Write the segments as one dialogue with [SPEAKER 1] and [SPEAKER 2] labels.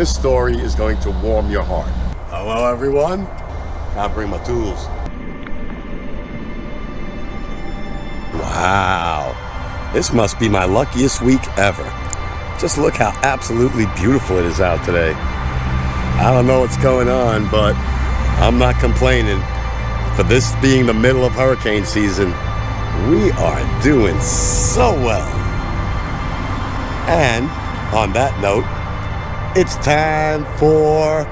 [SPEAKER 1] This story is going to warm your heart. Hello everyone. Gotta bring my tools. Wow. This must be my luckiest week ever. Just look how absolutely beautiful it is out today. I don't know what's going on, but I'm not complaining. For this being the middle of hurricane season, we are doing so well. And on that note, it's time for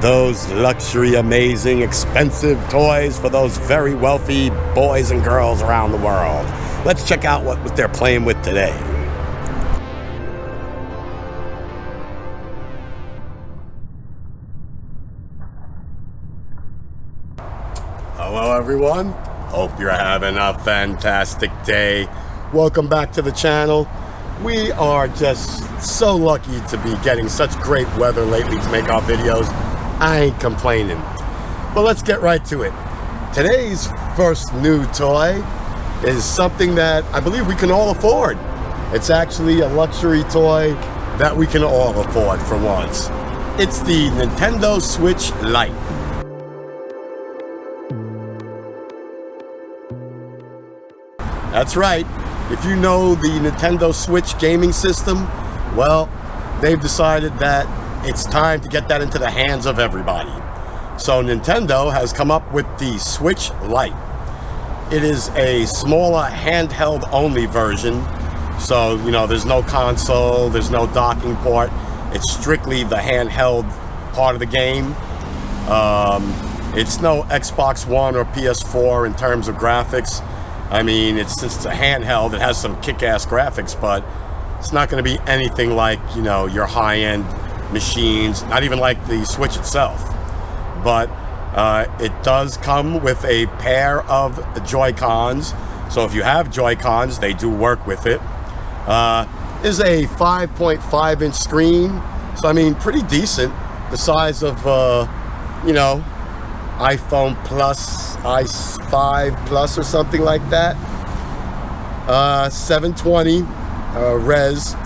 [SPEAKER 1] those luxury, amazing, expensive toys for those very wealthy boys and girls around the world. Let's check out what they're playing with today. Hello everyone, hope you're having a fantastic day. Welcome back to the channel. We are just so lucky to be getting such great weather lately to make our videos. I ain't complaining. But let's get right to it. Today's first new toy is something that I believe we can all afford. It's actually a luxury toy that we can all afford for once. It's the Nintendo Switch Lite. That's right. If you know the Nintendo Switch gaming system, well, they've decided that it's time to get that into the hands of everybody. So Nintendo has come up with the Switch Lite. It is a smaller handheld only version. So, you know, there's no console, there's no docking port. It's strictly the handheld part of the game. It's no Xbox One or PS4 in terms of graphics. I mean, since it's a handheld, it has some kick-ass graphics, but it's not going to be anything like, you know, your high-end machines, not even like the Switch itself. But it does come with a pair of Joy-Cons. So if you have Joy-Cons, they do work with it. Is a 5.5-inch screen. So, I mean, pretty decent. The size of, you know, iPhone Plus, i5 Plus or something like that. 720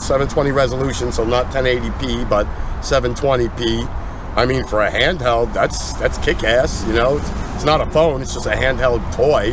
[SPEAKER 1] 720 resolution, so not 1080p, but 720p. I mean, for a handheld, that's kick-ass, you know. It's not a phone, it's just a handheld toy.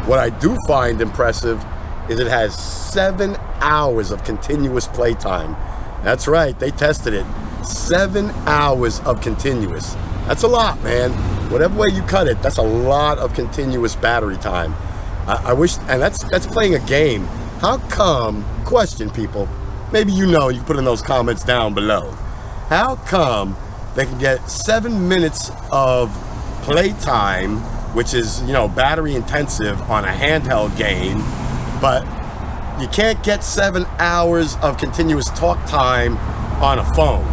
[SPEAKER 1] What I do find impressive is it has 7 hours of continuous playtime. That's right, they tested it. 7 hours of continuous. That's a lot, man. Whatever way you cut it, that's a lot of continuous battery time. I wish, and that's playing a game. How come, question people, maybe you know, you can put in those comments down below. How come they can get 7 minutes of playtime, which is, you know, battery intensive on a handheld game, but you can't get 7 hours of continuous talk time on a phone?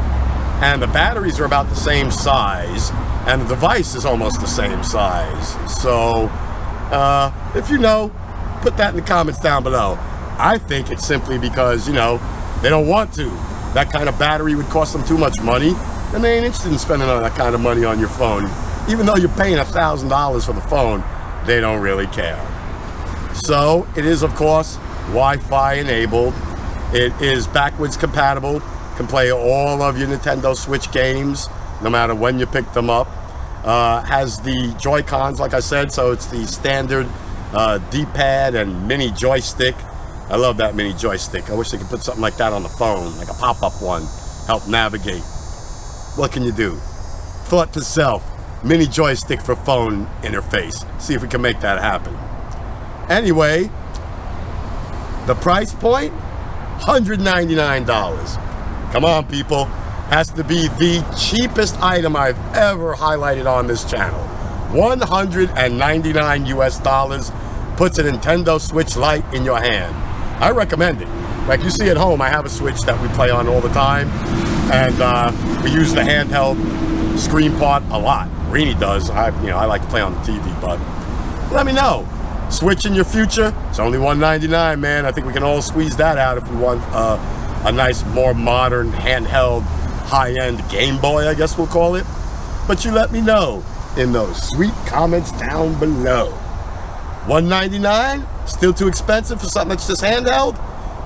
[SPEAKER 1] And the batteries are about the same size, and the device is almost the same size. So, if you know, put that in the comments down below. I think it's simply because, you know, they don't want to. That kind of battery would cost them too much money, and they ain't interested in spending all that kind of money on your phone. Even though you're paying $1,000 for the phone, they don't really care. So, it is, of course, Wi-Fi enabled. It is backwards compatible. Can play all of your Nintendo Switch games, no matter when you pick them up. Has the Joy-Cons, like I said, so it's the standard D-pad and mini joystick. I love that mini joystick. I wish they could put something like that on the phone, like a pop-up one, help navigate. What can you do? Thought to self, mini joystick for phone interface. See if we can make that happen. Anyway, the price point, $199. Come on, people. Has to be the cheapest item I've ever highlighted on this channel. $199 US puts a Nintendo Switch Lite in your hand. I recommend it. Like you see at home, I have a Switch that we play on all the time, and we use the handheld screen part a lot. Rini does. I like to play on the TV, but let me know. Switch in your future, it's only $199, man. I think we can all squeeze that out if we want a nice, more modern, handheld, high-end Game Boy, I guess we'll call it. But you let me know in those sweet comments down below. $199? Still too expensive for something that's just handheld?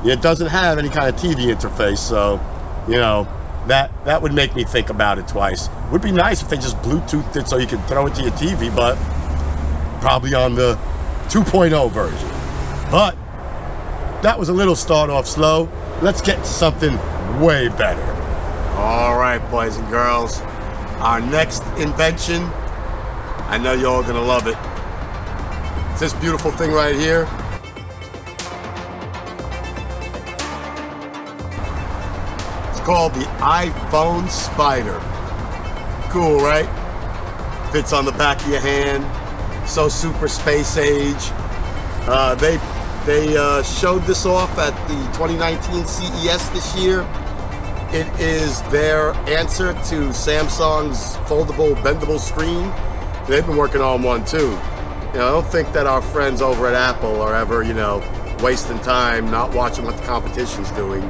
[SPEAKER 1] It doesn't have any kind of TV interface, so, you know, that would make me think about it twice. Would be nice if they just Bluetoothed it so you could throw it to your TV, but probably on the 2.0 version. But that was a little start off slow. Let's get to something way better. All right, boys and girls. Our next invention, I know you're all gonna love it. It's this beautiful thing right here. It's called the iPhone Spider. Cool, right? Fits on the back of your hand. So super space age. They showed this off at the 2019 CES this year. It is their answer to Samsung's foldable, bendable screen. They've been working on one too. I don't think that our friends over at Apple are ever, wasting time not watching what the competition's doing.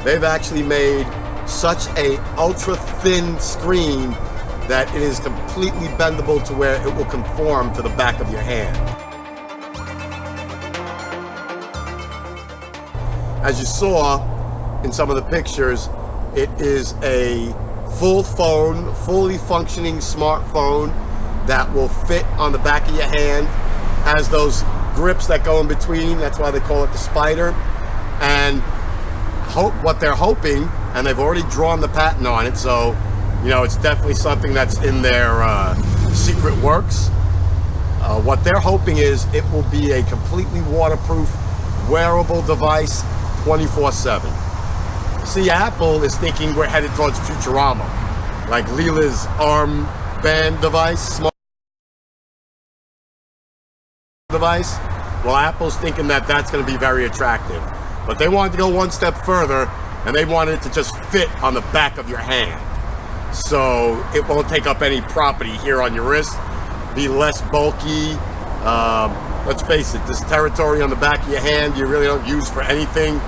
[SPEAKER 1] They've actually made such a ultra thin screen that it is completely bendable to where it will conform to the back of your hand. As you saw in some of the pictures, it is a full phone, fully functioning smartphone that will fit on the back of your hand. Has those grips that go in between. That's why they call it the Spider. And what they're hoping, and they've already drawn the patent on it, so it's definitely something that's in their secret works. What they're hoping is it will be a completely waterproof, wearable device 24/7. See, Apple is thinking we're headed towards Futurama, like Leela's armband device, smart device. Well, Apple's thinking that that's going to be very attractive, but they wanted to go one step further, and they wanted it to just fit on the back of your hand, so it won't take up any property here on your wrist, be less bulky. Let's face it, this territory on the back of your hand you really don't use for anything.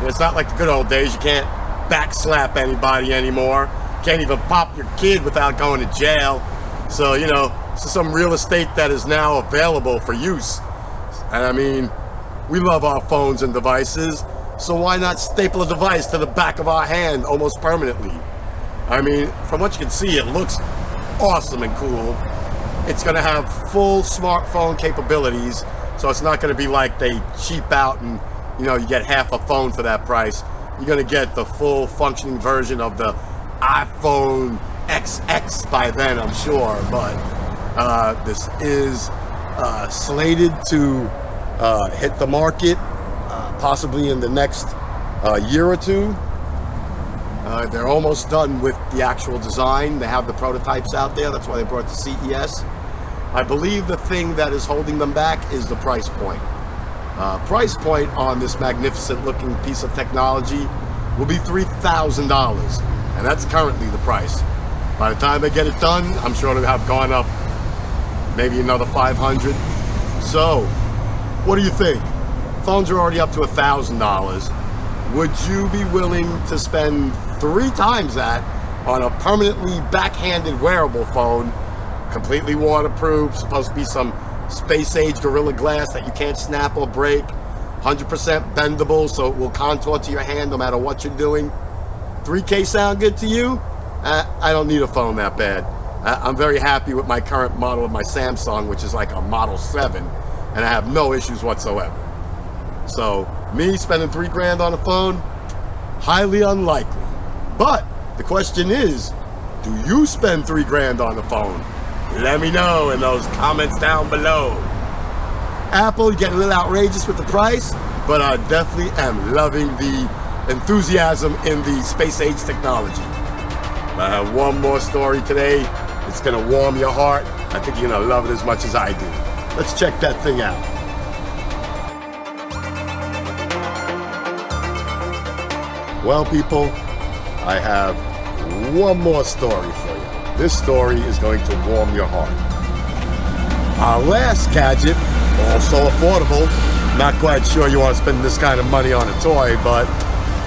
[SPEAKER 1] It's not like the good old days. You can't backslap anybody anymore. Can't even pop your kid without going to jail. So, this is some real estate that is now available for use. And I mean, we love our phones and devices, so why not staple a device to the back of our hand almost permanently? I mean, from what you can see, it looks awesome and cool. It's going to have full smartphone capabilities, so it's not going to be like they cheap out and you get half a phone for that price. You're going to get the full functioning version of the iPhone XX by then, I'm sure. But this is slated to hit the market possibly in the next year or two. They're almost done with the actual design. They have the prototypes out there. That's why they brought it to CES. I believe the thing that is holding them back is the price point. Price point on this magnificent looking piece of technology will be $3,000, and that's currently the price. By the time they get it done, I'm sure it'll have gone up maybe another $500. So, what do you think? Phones are already up to $1,000. Would you be willing to spend 3 times that on a permanently backhanded wearable phone, completely waterproof, supposed to be some space age Gorilla Glass that you can't snap or break, 100% bendable so it will contour to your hand no matter what you're doing? $3K sound good to you? I don't need a phone that bad. I'm very happy with my current model of my Samsung, which is like a Model 7, and I have no issues whatsoever. So me spending $3 on a phone, highly unlikely. But the question is, do you spend $3 on the phone? Let me know in those comments down below. Apple, you get a little outrageous with the price, but I definitely am loving the enthusiasm in the space age technology. I have one more story today. It's gonna warm your heart. I think you're gonna love it as much as I do. Let's check that thing out. Well, people, I have one more story for you. This story is going to warm your heart. Our last gadget, also affordable, not quite sure you want to spend this kind of money on a toy, but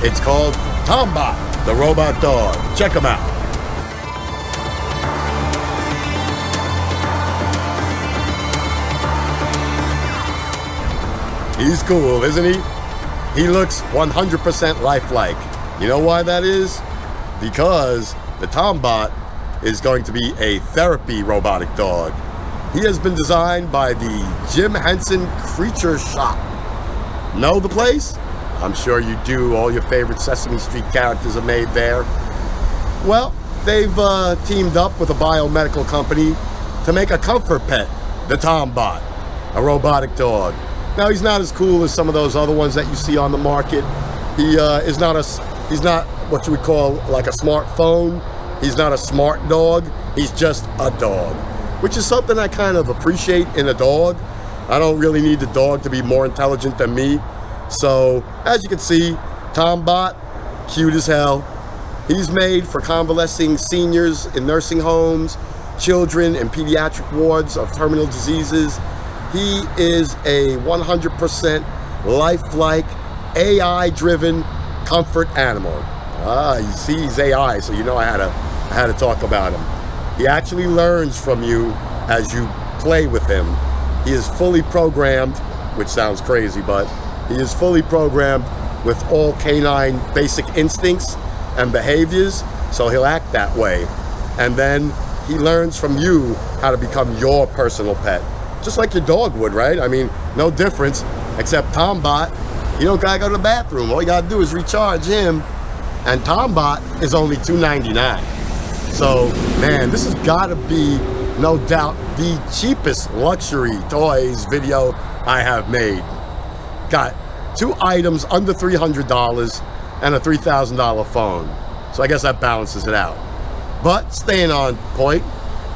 [SPEAKER 1] it's called Tombot, the robot dog. Check him out. He's cool, isn't he? He looks 100% lifelike. You know why that is? because the Tombot is going to be a therapy robotic dog. He has been designed by the Jim Henson Creature Shop. Know the place? I'm sure you do. All your favorite Sesame Street characters are made there. Well, they've teamed up with a biomedical company to make a comfort pet, the Tombot, a robotic dog. Now, he's not as cool as some of those other ones that you see on the market. He's not what you would call like a smartphone. He's not a smart dog. He's just a dog, which is something I kind of appreciate in a dog. I don't really need the dog to be more intelligent than me. So, as you can see, Tombot, cute as hell. He's made for convalescing seniors in nursing homes, children in pediatric wards of terminal diseases. He is a 100% lifelike, AI-driven comfort animal. You see he's AI, so you know I had to talk about him. He actually learns from you as you play with him. He is fully programmed, which sounds crazy, but he is fully programmed with all canine basic instincts and behaviors, so he'll act that way. And then he learns from you how to become your personal pet, just like your dog would, right? I mean, no difference, except Tombot, you don't gotta go to the bathroom. All you gotta do is recharge him, and Tombot is only $2.99. So, man, this has gotta be, no doubt, the cheapest luxury toys video I have made. Got 2 items under $300 and a $3,000 phone. So I guess that balances it out. But staying on point,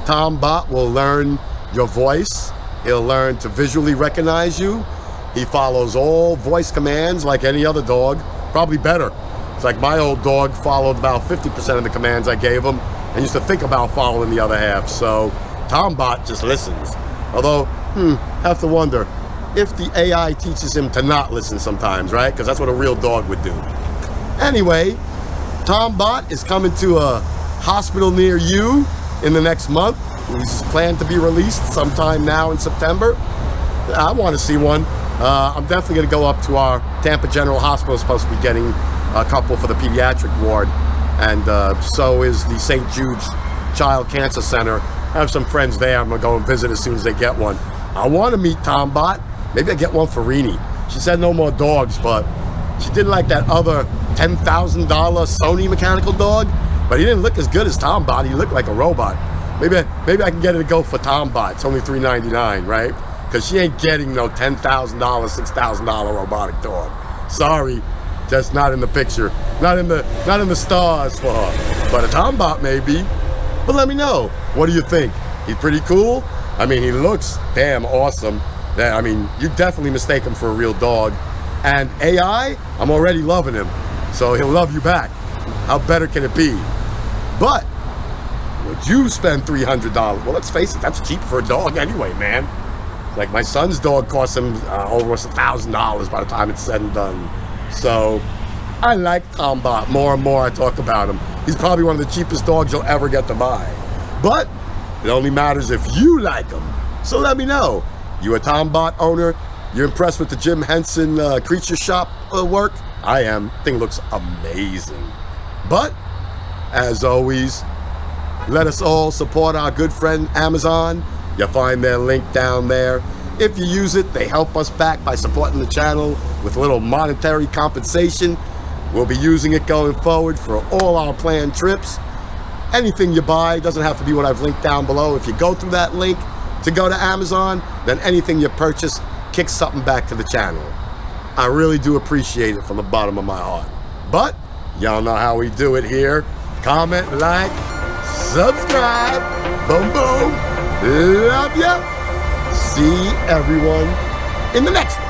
[SPEAKER 1] Tombot will learn your voice. He'll learn to visually recognize you. He follows all voice commands like any other dog, probably better. It's like my old dog followed about 50% of the commands I gave him and used to think about following the other half. So Tombot just listens. Although, have to wonder if the AI teaches him to not listen sometimes, right? Because that's what a real dog would do. Anyway, Tombot is coming to a hospital near you in the next month. He's planned to be released sometime now in September. I want to see one. I'm definitely going to go up to our Tampa General Hospital. Supposed to be getting a couple for the pediatric ward. And so is the St. Jude's Child Cancer Center. I have some friends there. I'm going to go and visit as soon as they get one. I want to meet Tombot. Maybe I get one for Rini. She said no more dogs, but she didn't like that other $10,000 Sony mechanical dog. But he didn't look as good as Tombot. He looked like a robot. Maybe I can get her to go for Tombot. It's only $3.99, right? Because she ain't getting no $10,000, $6,000 robotic dog. Sorry, just not in the picture. Not in the stars for her. But a Tombot maybe. But let me know. What do you think? He's pretty cool. I mean, he looks damn awesome. I mean, you definitely mistake him for a real dog. And AI, I'm already loving him. So he'll love you back. How better can it be? But would you spend $300? Well, let's face it, that's cheap for a dog anyway, man. Like my son's dog cost him almost $1,000 by the time it's said and done. So I like Tombot more and more I talk about him. He's probably one of the cheapest dogs you'll ever get to buy. But it only matters if you like him. So let me know. You a Tombot owner? You're impressed with the Jim Henson Creature Shop work? I am. Thing looks amazing. But, as always, let us all support our good friend Amazon. You'll find their link down there. If you use it, they help us back by supporting the channel with a little monetary compensation. We'll be using it going forward for all our planned trips. Anything you buy doesn't have to be what I've linked down below. If you go through that link to go to Amazon, then anything you purchase kicks something back to the channel. I really do appreciate it from the bottom of my heart. But y'all know how we do it here. Comment, like, subscribe. Boom, boom. Love ya. See everyone in the next one.